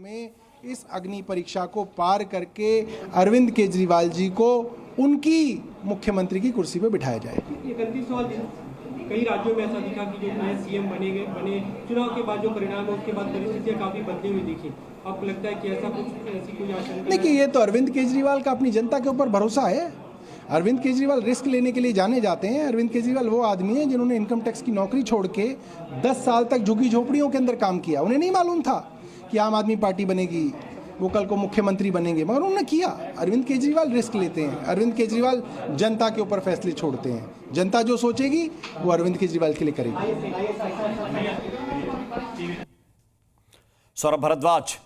में इस अग्नि परीक्षा को पार करके अरविंद केजरीवाल जी को उनकी मुख्यमंत्री की कुर्सी पर बिठाया जाए। एक अंतिम सवाल, कई राज्यों में ऐसा दिखा कि जो नए सीएम बने चुनाव के बाद जो परिणाम है उसके बाद परिस्थितियां काफी बदली हुई दिखी। आपको लगता है कि ऐसी कोई आशंका? देखिए, ये तो अरविंद केजरीवाल का अपनी जनता के ऊपर भरोसा है। अरविंद केजरीवाल रिस्क लेने के लिए जाने जाते हैं। अरविंद केजरीवाल वो आदमी है जिन्होंने इनकम टैक्स की नौकरी छोड़ के 10 साल तक झुग्गी झोपड़ियों के अंदर काम किया। उन्हें नहीं मालूम था कि आम आदमी पार्टी बनेगी, वो कल को मुख्यमंत्री बनेंगे, मगर उन्होंने किया। अरविंद केजरीवाल रिस्क लेते हैं। अरविंद केजरीवाल जनता के ऊपर फैसले छोड़ते हैं। जनता जो सोचेगी वो अरविंद केजरीवाल के लिए करेगी। सौरभ भारद्वाज,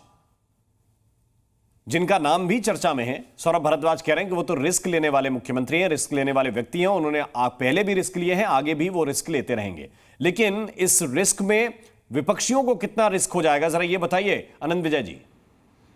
जिनका नाम भी चर्चा में है, सौरभ भारद्वाज कह रहे हैं कि वो तो रिस्क लेने वाले मुख्यमंत्री हैं, रिस्क लेने वाले व्यक्ति हैं। उन्होंने पहले भी रिस्क लिए हैं, आगे भी वो रिस्क लेते रहेंगे। लेकिन इस रिस्क में विपक्षियों को कितना रिस्क हो जाएगा, जरा ये बताइए आनंद विजय जी।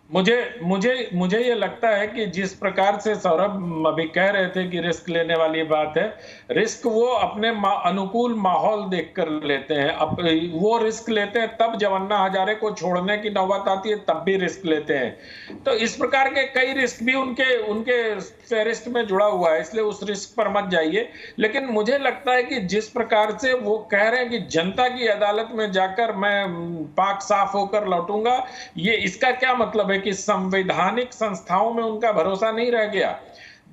मुझे ये लगता है कि जिस प्रकार से सौरभ अभी कह रहे थे कि रिस्क लेने वाली बात है, रिस्क वो अपने अनुकूल माहौल देखकर लेते हैं। अब वो रिस्क लेते हैं तब जब अन्ना हजारे को छोड़ने की नौबत आती है तब भी रिस्क लेते हैं। तो इस प्रकार के कई रिस्क भी उनके फेहरिस्त में जुड़ा हुआ है, इसलिए उस रिस्क पर मत जाइए। लेकिन मुझे लगता है कि जिस प्रकार से वो कह रहे हैं कि जनता की अदालत में जाकर मैं पाक साफ होकर लौटूंगा, ये इसका क्या मतलब है कि संवैधानिक संस्थाओं में उनका भरोसा नहीं रह गया।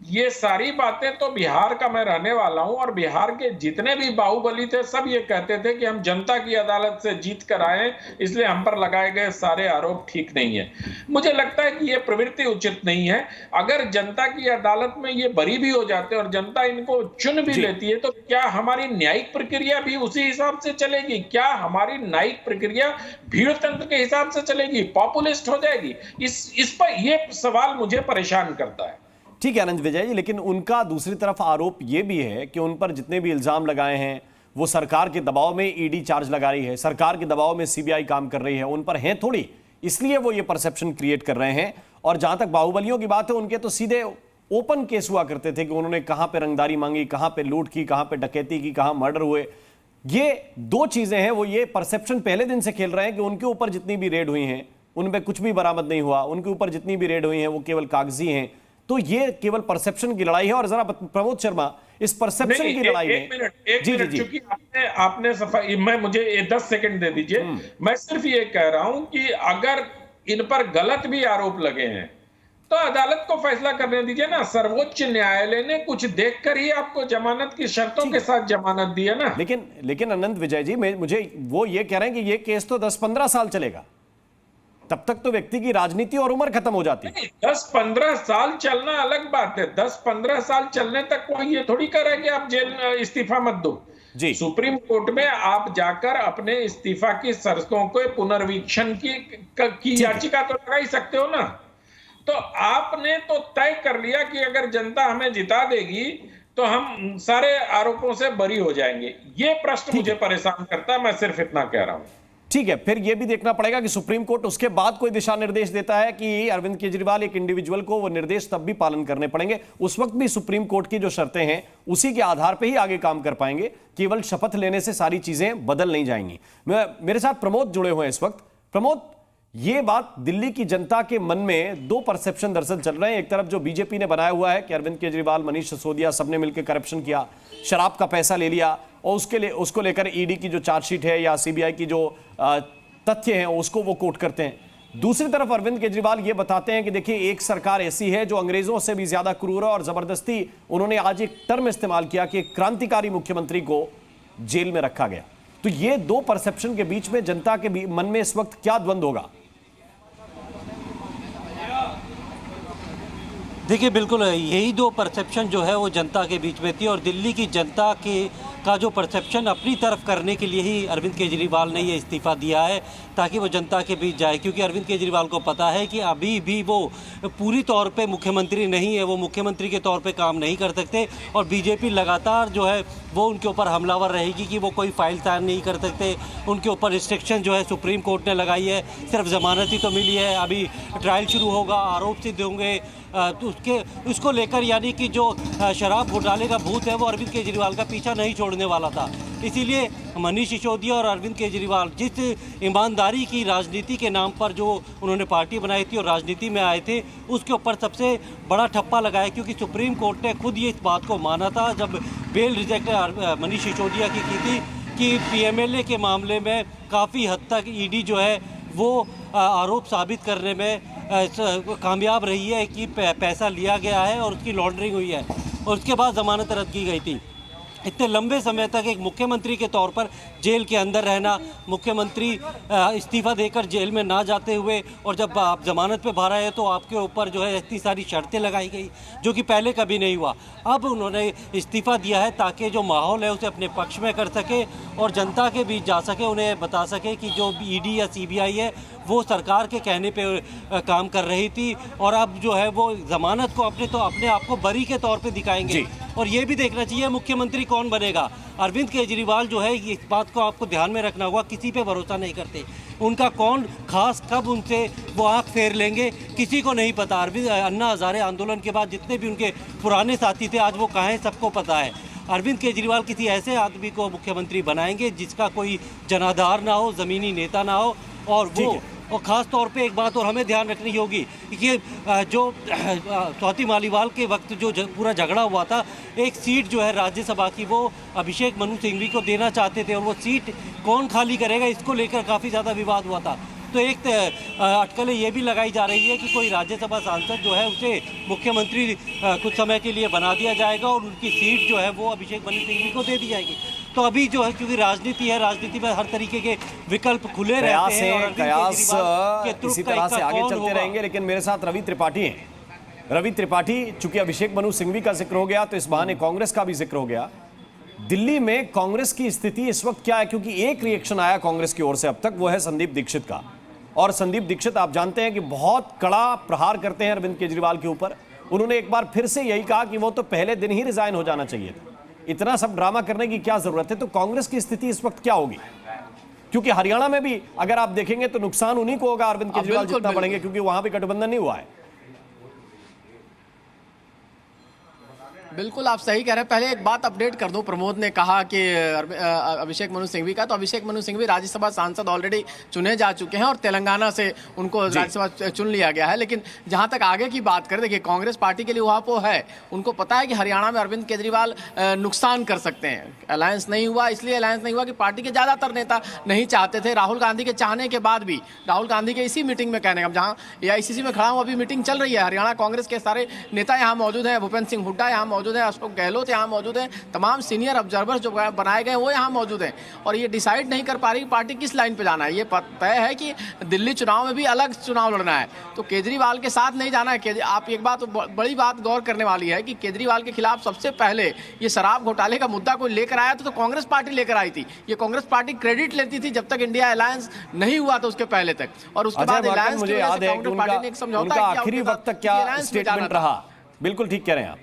ये सारी बातें तो बिहार का मैं रहने वाला हूं और बिहार के जितने भी बाहुबली थे सब ये कहते थे कि हम जनता की अदालत से जीत कर आए, इसलिए हम पर लगाए गए सारे आरोप ठीक नहीं है। मुझे लगता है कि ये प्रवृत्ति उचित नहीं है। अगर जनता की अदालत में ये बरी भी हो जाते और जनता इनको चुन भी लेती है तो क्या हमारी न्यायिक प्रक्रिया भी उसी हिसाब से चलेगी? क्या हमारी न्यायिक प्रक्रिया भीड़ तंत्र के हिसाब से चलेगी, पॉपुलिस्ट हो जाएगी? इस पर यह सवाल मुझे परेशान करता है। ठीक है आनंद विजय जी, लेकिन उनका दूसरी तरफ आरोप यह भी है कि उन पर जितने भी इल्जाम लगाए हैं वो सरकार के दबाव में ईडी चार्ज लगा रही है, सरकार के दबाव में सीबीआई काम कर रही है, उन पर हैं थोड़ी, इसलिए वो ये परसेप्शन क्रिएट कर रहे हैं। और जहां तक बाहुबलियों की बात है, उनके तो सीधे ओपन केस हुआ करते थे कि उन्होंने कहां पे रंगदारी मांगी, कहां पे लूट की, कहां पे डकैती की, कहां मर्डर हुए। ये दो चीजें हैं, वो ये परसेप्शन पहले दिन से खेल रहे हैं कि उनके ऊपर जितनी भी रेड हुई हैं उनमें कुछ भी बरामद नहीं हुआ, उनके ऊपर जितनी भी रेड हुई हैं वो केवल कागजी हैं। तो ये केवल परसेप्शन की लड़ाई है। और जरा प्रमोद शर्मा, इस परसेप्शन की लड़ाई में एक मिनट क्योंकि आपने सफाई, मुझे 10 सेकंड दे दीजिए। मैं सिर्फ ये कह रहा हूं कि अगर इन पर गलत भी आरोप लगे हैं तो अदालत को फैसला करने दीजिए ना। सर्वोच्च न्यायालय ने कुछ देखकर ही आपको जमानत की शर्तों के साथ जमानत दी है ना। लेकिन अनंत विजय जी, मुझे वो ये कह रहे हैं कि ये केस तो 10-15 साल चलेगा, तब तक तो व्यक्ति की राजनीति और उम्र खत्म हो जाती है। 10-15 साल चलना अलग बात है। 10-15 साल चलने तक कोई ये थोड़ी कर रहा है कि आप जेल इस्तीफा मत दो जी। सुप्रीम कोर्ट में आप जाकर अपने इस्तीफा की शर्तों को पुनर्वीक्षण की याचिका तो लगा ही सकते हो ना। तो आपने तो तय कर लिया कि अगर जनता हमें जिता देगी तो हम सारे आरोपों से बरी हो जाएंगे। ये प्रश्न मुझे परेशान करता है, मैं सिर्फ इतना कह रहा हूं। ठीक है, फिर यह भी देखना पड़ेगा कि सुप्रीम कोर्ट उसके बाद कोई दिशा निर्देश देता है कि अरविंद केजरीवाल एक इंडिविजुअल को वो निर्देश तब भी पालन करने पड़ेंगे। उस वक्त भी सुप्रीम कोर्ट की जो शर्तें हैं उसी के आधार पे ही आगे काम कर पाएंगे। केवल शपथ लेने से सारी चीजें बदल नहीं जाएंगी। मेरे साथ प्रमोद जुड़े हुए हैं इस वक्त। प्रमोद, ये बात दिल्ली की जनता के मन में दो परसेप्शन दरअसल चल रहे हैं। एक तरफ जो बीजेपी ने बनाया हुआ है कि अरविंद केजरीवाल, मनीष सिसोदिया सबने मिलकर करप्शन किया, शराब का पैसा ले लिया, और उसको लेकर ईडी की जो चार्जशीट है या सीबीआई की जो तथ्य हैं उसको वो कोट करते हैं। दूसरी तरफ अरविंद केजरीवाल ये बताते हैं कि देखिए, एक सरकार ऐसी है जो अंग्रेजों से भी ज्यादा क्रूर है और जबरदस्ती उन्होंने आज एक टर्म इस्तेमाल किया कि क्रांतिकारी मुख्यमंत्री को जेल में रखा गया। तो ये दो परसेप्शन के बीच में जनता के मन में इस वक्त क्या द्वंद्व होगा? देखिए, बिल्कुल यही दो परसेप्शन जो है वो जनता के बीच में थी और दिल्ली की जनता का जो परसेप्शन अपनी तरफ करने के लिए ही अरविंद केजरीवाल ने ये इस्तीफ़ा दिया है ताकि वो जनता के बीच जाए। क्योंकि अरविंद केजरीवाल को पता है कि अभी भी वो पूरी तौर पे मुख्यमंत्री नहीं है, वो मुख्यमंत्री के तौर पे काम नहीं कर सकते और बीजेपी लगातार जो है वो उनके ऊपर हमलावर रहेगी कि वो कोई फाइल तैयार नहीं कर सकते। उनके ऊपर रिस्ट्रिक्शन जो है सुप्रीम कोर्ट ने लगाई है, सिर्फ जमानत ही तो मिली है, अभी ट्रायल शुरू होगा, आरोप सिद्ध होंगे, तो उसको लेकर यानी कि जो शराब घोटाले का भूत है वो अरविंद केजरीवाल का पीछा नहीं छोड़ने वाला था। इसीलिए मनीष सिसोदिया और अरविंद केजरीवाल जिस ईमानदारी की राजनीति के नाम पर जो उन्होंने पार्टी बनाई थी और राजनीति में आए थे, उसके ऊपर सबसे बड़ा ठप्पा लगाया, क्योंकि सुप्रीम कोर्ट ने खुद ये इस बात को माना था जब बेल रिजेक्ट मनीष सिसोदिया की थी कि पीएमएलए के मामले में काफ़ी हद तक ईडी जो है वो आरोप साबित करने में कामयाब रही है कि पैसा लिया गया है और उसकी लॉन्ड्रिंग हुई है, और उसके बाद ज़मानत रद्द की गई थी। इतने लंबे समय तक एक मुख्यमंत्री के तौर पर जेल के अंदर रहना, मुख्यमंत्री इस्तीफा देकर जेल में ना जाते हुए, और जब आप जमानत पे बाहर आए तो आपके ऊपर जो है इतनी सारी शर्तें लगाई गई जो कि पहले कभी नहीं हुआ। अब उन्होंने इस्तीफा दिया है ताकि जो माहौल है उसे अपने पक्ष में कर सके और जनता के बीच जा सके, उन्हें बता सके कि जो ईडी या सीबीआई है वो सरकार के कहने पे काम कर रही थी, और अब जो है वो जमानत को अपने आप को बरी के तौर पे दिखाएंगे। और ये भी देखना चाहिए मुख्यमंत्री कौन बनेगा। अरविंद केजरीवाल जो है इस बात को आपको ध्यान में रखना होगा, किसी पे भरोसा नहीं करते। उनका कौन खास कब उनसे वो आँख फेर लेंगे किसी को नहीं पता। अन्ना हजारे आंदोलन के बाद जितने भी उनके पुराने साथी थे आज वो कहाँ हैं सबको पता है। अरविंद केजरीवाल किसी ऐसे आदमी को मुख्यमंत्री बनाएंगे जिसका कोई जनाधार ना हो, ज़मीनी नेता ना हो, और ख़ास तौर पे एक बात और हमें ध्यान रखनी होगी कि जो स्वाति मालीवाल के वक्त जो पूरा झगड़ा हुआ था, एक सीट जो है राज्यसभा की वो अभिषेक मनु सिंघवी को देना चाहते थे, और वो सीट कौन खाली करेगा इसको लेकर काफ़ी ज़्यादा विवाद हुआ था। तो एक अटकलें ये भी लगाई जा रही है कि कोई राज्यसभा सांसद जो है उसे मुख्यमंत्री कुछ समय के लिए बना दिया जाएगा और उनकी सीट जो है वो अभिषेक मनु सिंघवी को दे दी जाएगी। तो अभी जो है क्योंकि राजनीति है, राजनीति में हर तरीके के विकल्प खुले रहते हैं और कयास इसी तरह से आगे चलते रहेंगे। लेकिन मेरे साथ रवि त्रिपाठी हैं। रवि त्रिपाठी, चूंकि अभिषेक मनु सिंघवी का जिक्र हो गया तो इस बहाने कांग्रेस का भी जिक्र हो गया। दिल्ली में कांग्रेस की स्थिति इस वक्त क्या है? क्योंकि एक रिएक्शन आया कांग्रेस की ओर से अब तक, वो है संदीप दीक्षित का। और संदीप दीक्षित आप जानते हैं कि बहुत कड़ा प्रहार करते हैं अरविंद केजरीवाल के ऊपर। उन्होंने एक बार फिर से यही कहा कि वो तो पहले दिन ही रिजाइन हो जाना चाहिए था, इतना सब ड्रामा करने की क्या जरूरत है। तो कांग्रेस की स्थिति इस वक्त क्या होगी? क्योंकि हरियाणा में भी अगर आप देखेंगे तो नुकसान उन्हीं को होगा अरविंद केजरीवाल जितना बढ़ेंगे, क्योंकि वहां भी गठबंधन नहीं हुआ है। बिल्कुल आप सही कह रहे हैं। पहले एक बात अपडेट कर दूं, प्रमोद ने कहा कि अभिषेक मनु सिंघवी का, तो अभिषेक मनु सिंघवी राज्यसभा सांसद ऑलरेडी चुने जा चुके हैं और तेलंगाना से उनको राज्यसभा चुन लिया गया है। लेकिन जहां तक आगे की बात करें, देखिए कांग्रेस पार्टी के लिए वहाँ है, उनको पता है कि हरियाणा में अरविंद केजरीवाल नुकसान कर सकते हैं। अलायंस नहीं हुआ, इसलिए अलायंस नहीं हुआ कि पार्टी के ज़्यादातर नेता नहीं चाहते थे। राहुल गांधी के चाहने के बाद भी, राहुल गांधी के इसी मीटिंग में कहने का, जहाँ AICC में खड़ा हूँ अभी मीटिंग चल रही है, हरियाणा कांग्रेस के सारे नेता यहाँ मौजूद हैं, भूपेंद्र सिंह हुड्डा यहाँ मौजूद है, अशोक गहलोत यहाँ मौजूद हैं, तमाम सीनियर ऑब्जर्वर्स जो बनाए गए वो यहाँ मौजूद हैं। और ये डिसाइड नहीं कर पा रही कि पार्टी किस लाइन पे जाना है। ये तय है कि दिल्ली चुनाव में भी अलग चुनाव लड़ना है, तो केजरीवाल के साथ नहीं जाना है। आप एक बात, बड़ी बात गौर करने वाली है कि केजरीवाल के खिलाफ सबसे पहले ये शराब घोटाले का मुद्दा कोई लेकर आया तो कांग्रेस पार्टी लेकर आई थी। ये कांग्रेस पार्टी क्रेडिट लेती थी जब तक इंडिया अलायंस नहीं हुआ था उसके पहले तक, और उसके बाद अलायंस मुझे याद है कि उनका आखिरी वक्त तक क्या स्टेटमेंट रहा। बिल्कुल ठीक कह रहे हैं आप।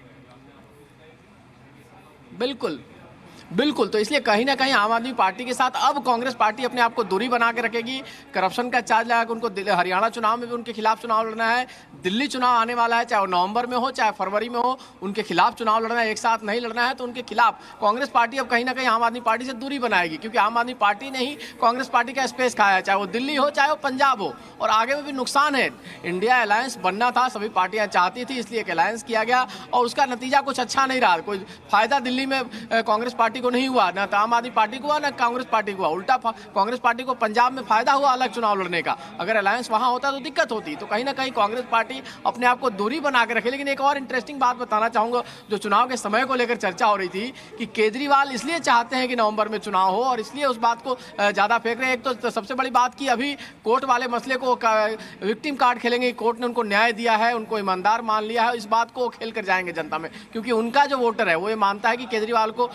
बिल्कुल तो इसलिए कहीं ना कहीं आम आदमी पार्टी के साथ अब कांग्रेस पार्टी अपने आप को दूरी बना के रखेगी। करप्शन का चार्ज लगा के उनको हरियाणा चुनाव में भी उनके खिलाफ चुनाव लड़ना है। दिल्ली चुनाव आने वाला है, चाहे वो नवंबर में हो चाहे फरवरी में हो, उनके खिलाफ चुनाव लड़ना है। एक साथ नहीं लड़ना है, तो उनके खिलाफ कांग्रेस पार्टी अब कहीं ना कहीं आम आदमी पार्टी से दूरी बनाएगी, क्योंकि आम आदमी पार्टी ने ही कांग्रेस पार्टी का स्पेस खाया है, चाहे वो दिल्ली हो चाहे वो पंजाब हो। और आगे में भी नुकसान है। इंडिया अलायंस बनना था, सभी पार्टियां चाहती थी, इसलिए एक अलायंस किया गया और उसका नतीजा कुछ अच्छा नहीं रहा। कोई फायदा दिल्ली में कांग्रेस पार्टी को नहीं हुआ, ना आम आदमी पार्टी को हुआ ना कांग्रेस पार्टी को हुआ। उल्टा कांग्रेस पार्टी को पंजाब में फायदा हुआ अलग चुनाव लड़ने का। अगर अलायंस वहां होता तो दिक्कत होती। तो कहीं ना कहीं कांग्रेस पार्टी अपने आप को दूरी बना के रखे। लेकिन एक और इंटरेस्टिंग बात बताना चाहूंगा, जो चुनाव के समय को लेकर चर्चा हो रही थी कि केजरीवाल इसलिए चाहते हैं कि नवंबर में चुनाव हो और इसलिए उस बात को ज्यादा फेंक रहे हैं। एक तो सबसे बड़ी बात की अभी कोर्ट वाले मसले को विक्टिम कार्ड खेलेंगे। कोर्ट ने उनको न्याय दिया है, उनको ईमानदार मान लिया है, इस बात को खेल कर जाएंगे जनता में, क्योंकि उनका जो वोटर है वो ये मानता है कि केजरीवाल को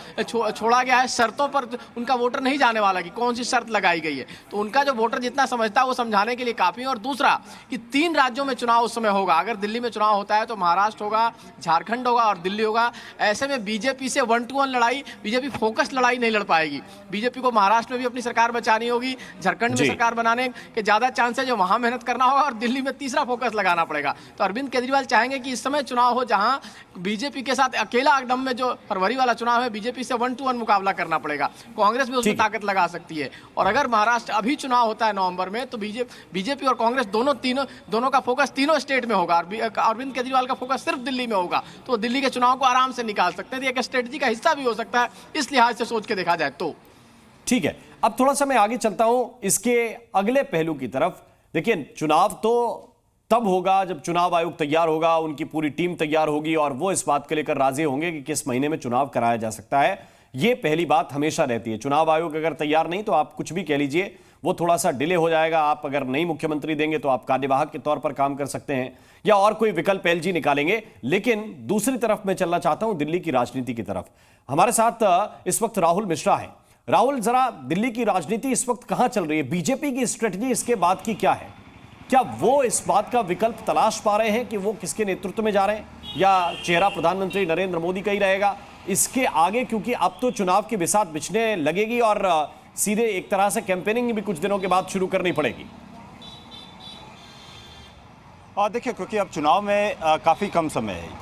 छोड़ा गया है। शर्तों पर उनका वोटर नहीं जाने वाला कि कौन सी शर्त लगाई गई है। तो उनका जो वोटर जितना समझता है वो समझाने के लिए काफी है। और दूसरा कि 3 राज्यों में चुनाव उस समय होगा। अगर दिल्ली में चुनाव होता है तो महाराष्ट्र होगा, झारखंड होगा और दिल्ली होगा। ऐसे में बीजेपी से 1-to-1 लड़ाई, बीजेपी फोकस लड़ाई नहीं लड़ पाएगी। बीजेपी को महाराष्ट्र में भी अपनी सरकार बचानी होगी, झारखंड में सरकार बनाने के ज्यादा चांस है, जो वहां मेहनत करना होगा, और दिल्ली में तीसरा फोकस लगाना पड़ेगा। तो अरविंद केजरीवाल चाहेंगे कि इस समय चुनाव हो जहां बीजेपी के साथ अकेला एकदम में, जो फरवरी वाला चुनाव है बीजेपी से 1-to-1 टू 1 मुकाबला करना पड़ेगा। कांग्रेस भी उसमें ताकत लगा सकती है। और अगर महाराष्ट्र अभी चुनाव होता है नवंबर में, तो बीजेपी और कांग्रेस दोनों का फोकस तीनों स्टेट में होगा। अरविंद केजरीवाल का फोकस सिर्फ दिल्ली में होगा, तो दिल्ली के चुनाव को आराम से निकाल सकते हैं। एक स्ट्रेटजी का हिस्सा भी हो सकता है, इस लिहाज से सोच के देखा जाए तो। ठीक है, अब थोड़ा सा मैं आगे चलता हूं इसके अगले पहलू की तरफ। देखिए, चुनाव तो तब होगा जब चुनाव आयोग तैयार होगा, उनकी पूरी टीम तैयार होगी और वो इस बात को लेकर राजी होंगे कि किस महीने में चुनाव कराया जा सकता है। ये पहली बात हमेशा रहती है। चुनाव आयोग अगर तैयार नहीं तो आप कुछ भी कह लीजिए, वो थोड़ा सा डिले हो जाएगा। आप अगर नई मुख्यमंत्री देंगे तो आप कार्यवाहक के तौर पर काम कर सकते हैं या और कोई विकल्प एलजी निकालेंगे। लेकिन दूसरी तरफ मैं चलना चाहता हूं दिल्ली की राजनीति की तरफ। हमारे साथ इस वक्त राहुल मिश्रा है। राहुल, जरा दिल्ली की राजनीति इस वक्त कहां चल रही है? बीजेपी की स्ट्रेटजी इसके बाद की क्या है? क्या वो इस बात का विकल्प तलाश पा रहे हैं कि वो किसके नेतृत्व में जा रहे हैं या चेहरा प्रधानमंत्री नरेंद्र मोदी का ही रहेगा? इसके आगे क्योंकि अब तो चुनाव की बिसात बिछने लगेगी और सीधे एक तरह से कैंपेनिंग भी कुछ दिनों के बाद शुरू करनी पड़ेगी। और देखिए, क्योंकि अब चुनाव में काफ़ी कम समय है।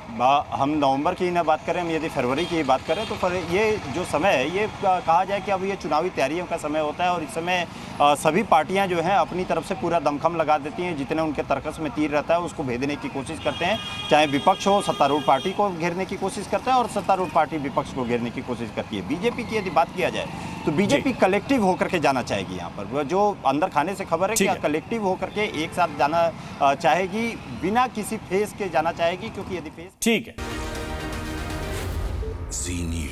हम नवंबर की ना बात करें, हम यदि फरवरी की बात करें तो ये जो समय है, ये कहा जाए कि अब ये चुनावी तैयारियों का समय होता है और इस समय सभी पार्टियां जो हैं अपनी तरफ से पूरा दमखम लगा देती हैं। जितने उनके तर्कस में तीर रहता है उसको भेदने की कोशिश करते हैं। चाहे विपक्ष हो, सत्तारूढ़ पार्टी को घेरने की कोशिश करता है और सत्तारूढ़ पार्टी विपक्ष को घेरने की कोशिश करती है। बीजेपी की यदि बात किया जाए तो बीजेपी कलेक्टिव होकर के जाना चाहेगी। यहाँ पर जो अंदर खाने से खबर है कि कलेक्टिव होकर के एक साथ जाना चाहेगी, बिना किसी फेस के जाना चाहेगी, क्योंकि यदि फेस ठीक है। जी न्यूज़।